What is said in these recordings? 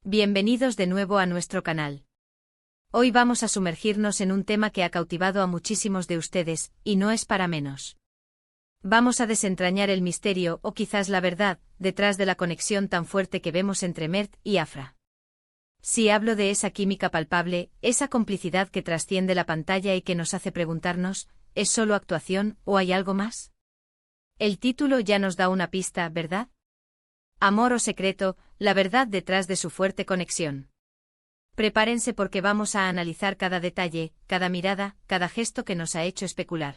Bienvenidos de nuevo a nuestro canal. Hoy vamos a sumergirnos en un tema que ha cautivado a muchísimos de ustedes, y no es para menos. Vamos a desentrañar el misterio, o quizás la verdad, detrás de la conexión tan fuerte que vemos entre Mert y Afra. Si hablo de esa química palpable, esa complicidad que trasciende la pantalla y que nos hace preguntarnos, ¿es solo actuación o hay algo más? El título ya nos da una pista, ¿verdad? Amor o secreto, la verdad detrás de su fuerte conexión. Prepárense porque vamos a analizar cada detalle, cada mirada, cada gesto que nos ha hecho especular.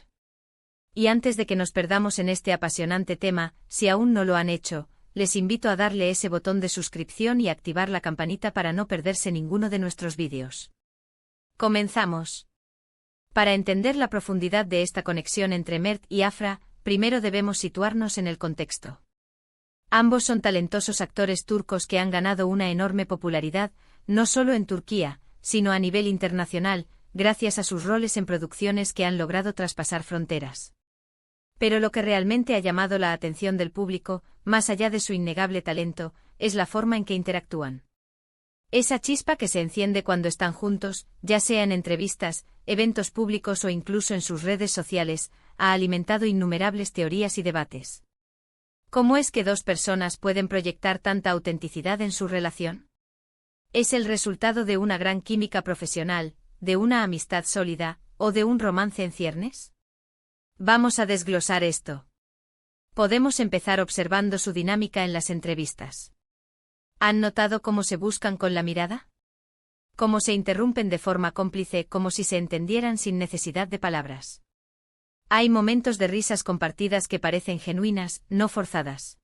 Y antes de que nos perdamos en este apasionante tema, si aún no lo han hecho, les invito a darle ese botón de suscripción y activar la campanita para no perderse ninguno de nuestros vídeos. Comenzamos. Para entender la profundidad de esta conexión entre Mert y Afra, primero debemos situarnos en el contexto. Ambos son talentosos actores turcos que han ganado una enorme popularidad, no solo en Turquía, sino a nivel internacional, gracias a sus roles en producciones que han logrado traspasar fronteras. Pero lo que realmente ha llamado la atención del público, más allá de su innegable talento, es la forma en que interactúan. Esa chispa que se enciende cuando están juntos, ya sea en entrevistas, eventos públicos o incluso en sus redes sociales, ha alimentado innumerables teorías y debates. ¿Cómo es que dos personas pueden proyectar tanta autenticidad en su relación? ¿Es el resultado de una gran química profesional, de una amistad sólida, o de un romance en ciernes? Vamos a desglosar esto. Podemos empezar observando su dinámica en las entrevistas. ¿Han notado cómo se buscan con la mirada? ¿Cómo se interrumpen de forma cómplice, como si se entendieran sin necesidad de palabras? Hay momentos de risas compartidas que parecen genuinas, no forzadas.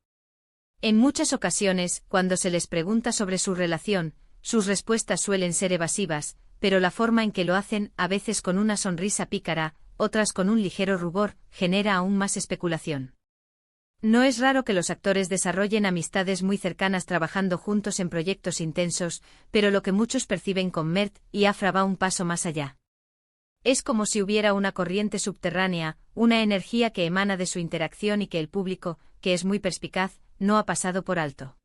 En muchas ocasiones, cuando se les pregunta sobre su relación, sus respuestas suelen ser evasivas, pero la forma en que lo hacen, a veces con una sonrisa pícara, otras con un ligero rubor, genera aún más especulación. No es raro que los actores desarrollen amistades muy cercanas trabajando juntos en proyectos intensos, pero lo que muchos perciben con Mert y Afra va un paso más allá. Es como si hubiera una corriente subterránea, una energía que emana de su interacción y que el público, que es muy perspicaz, no ha pasado por alto.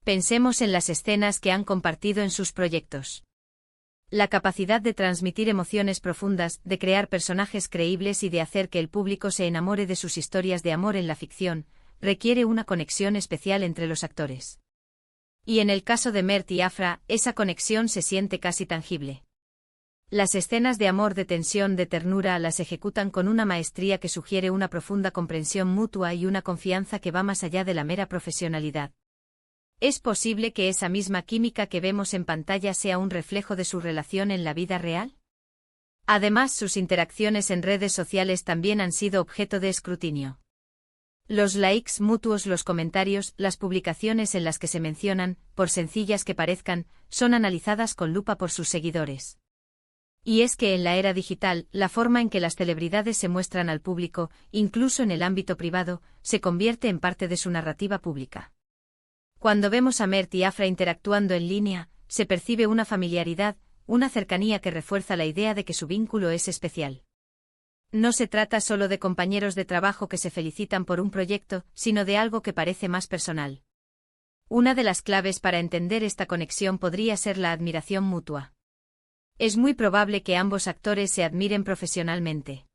Pensemos en las escenas que han compartido en sus proyectos. La capacidad de transmitir emociones profundas, de crear personajes creíbles y de hacer que el público se enamore de sus historias de amor en la ficción, requiere una conexión especial entre los actores. Y en el caso de Mert y Afra, esa conexión se siente casi tangible. Las escenas de amor, de tensión, de ternura las ejecutan con una maestría que sugiere una profunda comprensión mutua y una confianza que va más allá de la mera profesionalidad. ¿Es posible que esa misma química que vemos en pantalla sea un reflejo de su relación en la vida real? Además, sus interacciones en redes sociales también han sido objeto de escrutinio. Los likes mutuos, los comentarios, las publicaciones en las que se mencionan, por sencillas que parezcan, son analizadas con lupa por sus seguidores. Y es que en la era digital, la forma en que las celebridades se muestran al público, incluso en el ámbito privado, se convierte en parte de su narrativa pública. Cuando vemos a Mert y Afra interactuando en línea, se percibe una familiaridad, una cercanía que refuerza la idea de que su vínculo es especial. No se trata solo de compañeros de trabajo que se felicitan por un proyecto, sino de algo que parece más personal. Una de las claves para entender esta conexión podría ser la admiración mutua. Es muy probable que ambos actores se admiren profesionalmente.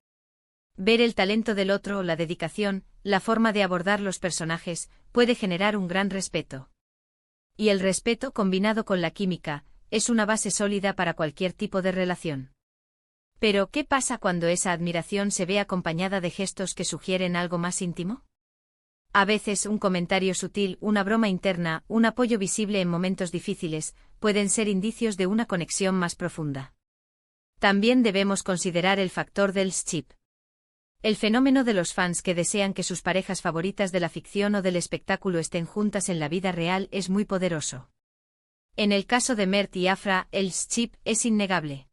Ver el talento del otro, la dedicación, la forma de abordar los personajes, puede generar un gran respeto. Y el respeto, combinado con la química, es una base sólida para cualquier tipo de relación. Pero, ¿qué pasa cuando esa admiración se ve acompañada de gestos que sugieren algo más íntimo? A veces un comentario sutil, una broma interna, un apoyo visible en momentos difíciles, pueden ser indicios de una conexión más profunda. También debemos considerar el factor del ship. El fenómeno de los fans que desean que sus parejas favoritas de la ficción o del espectáculo estén juntas en la vida real es muy poderoso. En el caso de Mert y Afra, el ship es innegable.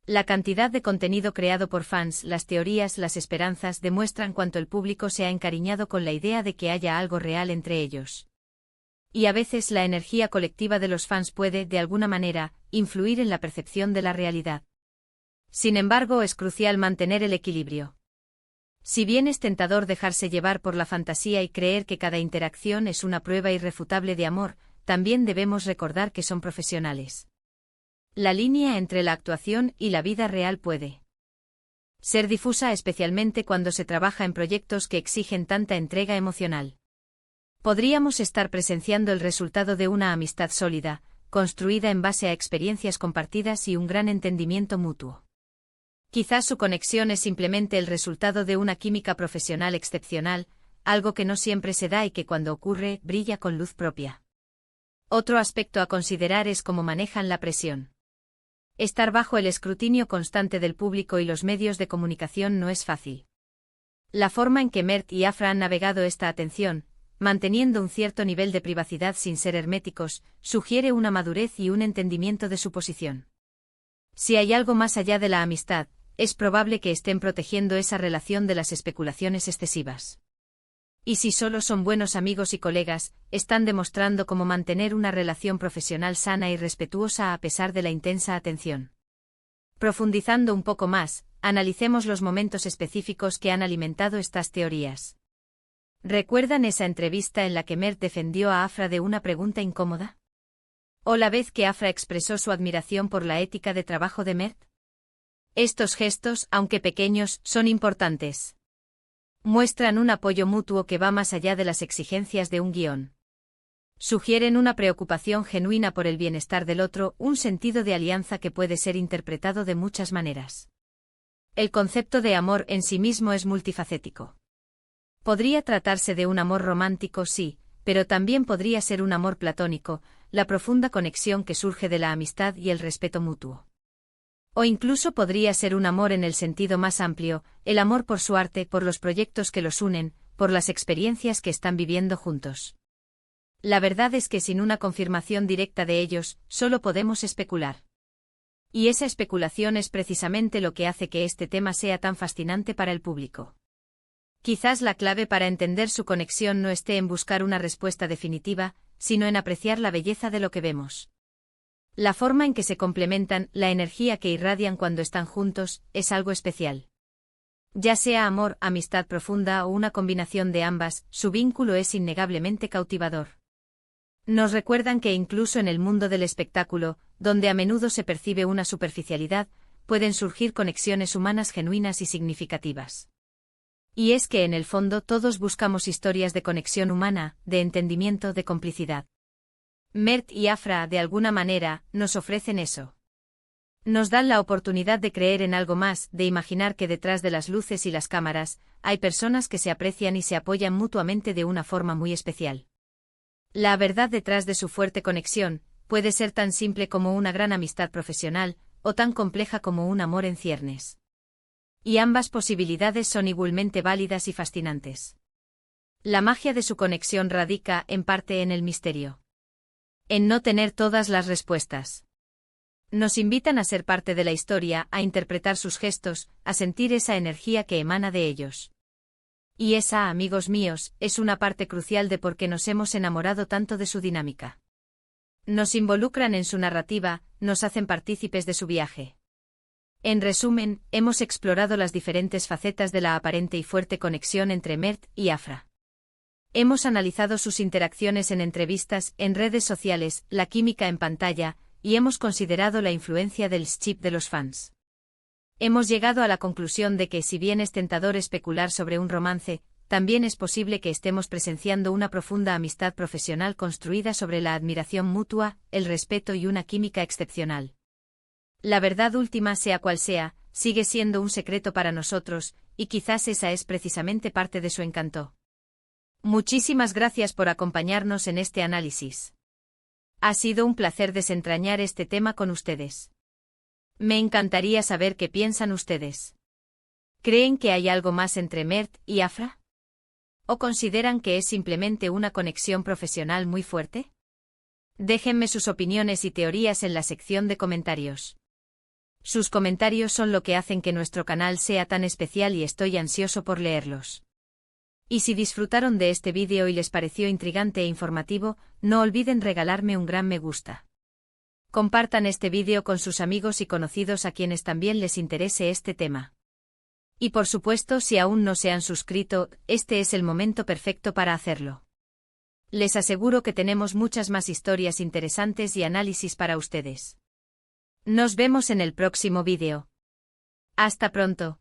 La cantidad de contenido creado por fans, las teorías, las esperanzas demuestran cuánto el público se ha encariñado con la idea de que haya algo real entre ellos. Y a veces la energía colectiva de los fans puede, de alguna manera, influir en la percepción de la realidad. Sin embargo, es crucial mantener el equilibrio. Si bien es tentador dejarse llevar por la fantasía y creer que cada interacción es una prueba irrefutable de amor, también debemos recordar que son profesionales. La línea entre la actuación y la vida real puede ser difusa, especialmente cuando se trabaja en proyectos que exigen tanta entrega emocional. Podríamos estar presenciando el resultado de una amistad sólida, construida en base a experiencias compartidas y un gran entendimiento mutuo. Quizás su conexión es simplemente el resultado de una química profesional excepcional, algo que no siempre se da y que cuando ocurre, brilla con luz propia. Otro aspecto a considerar es cómo manejan la presión. Estar bajo el escrutinio constante del público y los medios de comunicación no es fácil. La forma en que Mert y Afra han navegado esta atención, manteniendo un cierto nivel de privacidad sin ser herméticos, sugiere una madurez y un entendimiento de su posición. Si hay algo más allá de la amistad, es probable que estén protegiendo esa relación de las especulaciones excesivas. Y si solo son buenos amigos y colegas, están demostrando cómo mantener una relación profesional sana y respetuosa a pesar de la intensa atención. Profundizando un poco más, analicemos los momentos específicos que han alimentado estas teorías. ¿Recuerdan esa entrevista en la que Mert defendió a Afra de una pregunta incómoda? ¿O la vez que Afra expresó su admiración por la ética de trabajo de Mert? Estos gestos, aunque pequeños, son importantes. Muestran un apoyo mutuo que va más allá de las exigencias de un guión. Sugieren una preocupación genuina por el bienestar del otro, un sentido de alianza que puede ser interpretado de muchas maneras. El concepto de amor en sí mismo es multifacético. Podría tratarse de un amor romántico, sí, pero también podría ser un amor platónico, la profunda conexión que surge de la amistad y el respeto mutuo. O incluso podría ser un amor en el sentido más amplio, el amor por su arte, por los proyectos que los unen, por las experiencias que están viviendo juntos. La verdad es que sin una confirmación directa de ellos, solo podemos especular. Y esa especulación es precisamente lo que hace que este tema sea tan fascinante para el público. Quizás la clave para entender su conexión no esté en buscar una respuesta definitiva, sino en apreciar la belleza de lo que vemos. La forma en que se complementan, la energía que irradian cuando están juntos, es algo especial. Ya sea amor, amistad profunda o una combinación de ambas, su vínculo es innegablemente cautivador. Nos recuerdan que incluso en el mundo del espectáculo, donde a menudo se percibe una superficialidad, pueden surgir conexiones humanas genuinas y significativas. Y es que en el fondo todos buscamos historias de conexión humana, de entendimiento, de complicidad. Mert y Afra, de alguna manera, nos ofrecen eso. Nos dan la oportunidad de creer en algo más, de imaginar que detrás de las luces y las cámaras, hay personas que se aprecian y se apoyan mutuamente de una forma muy especial. La verdad detrás de su fuerte conexión, puede ser tan simple como una gran amistad profesional, o tan compleja como un amor en ciernes. Y ambas posibilidades son igualmente válidas y fascinantes. La magia de su conexión radica, en parte, en el misterio. En no tener todas las respuestas. Nos invitan a ser parte de la historia, a interpretar sus gestos, a sentir esa energía que emana de ellos. Y esa, amigos míos, es una parte crucial de por qué nos hemos enamorado tanto de su dinámica. Nos involucran en su narrativa, nos hacen partícipes de su viaje. En resumen, hemos explorado las diferentes facetas de la aparente y fuerte conexión entre Mert y Afra. Hemos analizado sus interacciones en entrevistas, en redes sociales, la química en pantalla, y hemos considerado la influencia del ship de los fans. Hemos llegado a la conclusión de que, si bien es tentador especular sobre un romance, también es posible que estemos presenciando una profunda amistad profesional construida sobre la admiración mutua, el respeto y una química excepcional. La verdad última, sea cual sea, sigue siendo un secreto para nosotros, y quizás esa es precisamente parte de su encanto. Muchísimas gracias por acompañarnos en este análisis. Ha sido un placer desentrañar este tema con ustedes. Me encantaría saber qué piensan ustedes. ¿Creen que hay algo más entre Mert y Afra? ¿O consideran que es simplemente una conexión profesional muy fuerte? Déjenme sus opiniones y teorías en la sección de comentarios. Sus comentarios son lo que hacen que nuestro canal sea tan especial y estoy ansioso por leerlos. Y si disfrutaron de este vídeo y les pareció intrigante e informativo, no olviden regalarme un gran me gusta. Compartan este vídeo con sus amigos y conocidos a quienes también les interese este tema. Y por supuesto, si aún no se han suscrito, este es el momento perfecto para hacerlo. Les aseguro que tenemos muchas más historias interesantes y análisis para ustedes. Nos vemos en el próximo vídeo. Hasta pronto.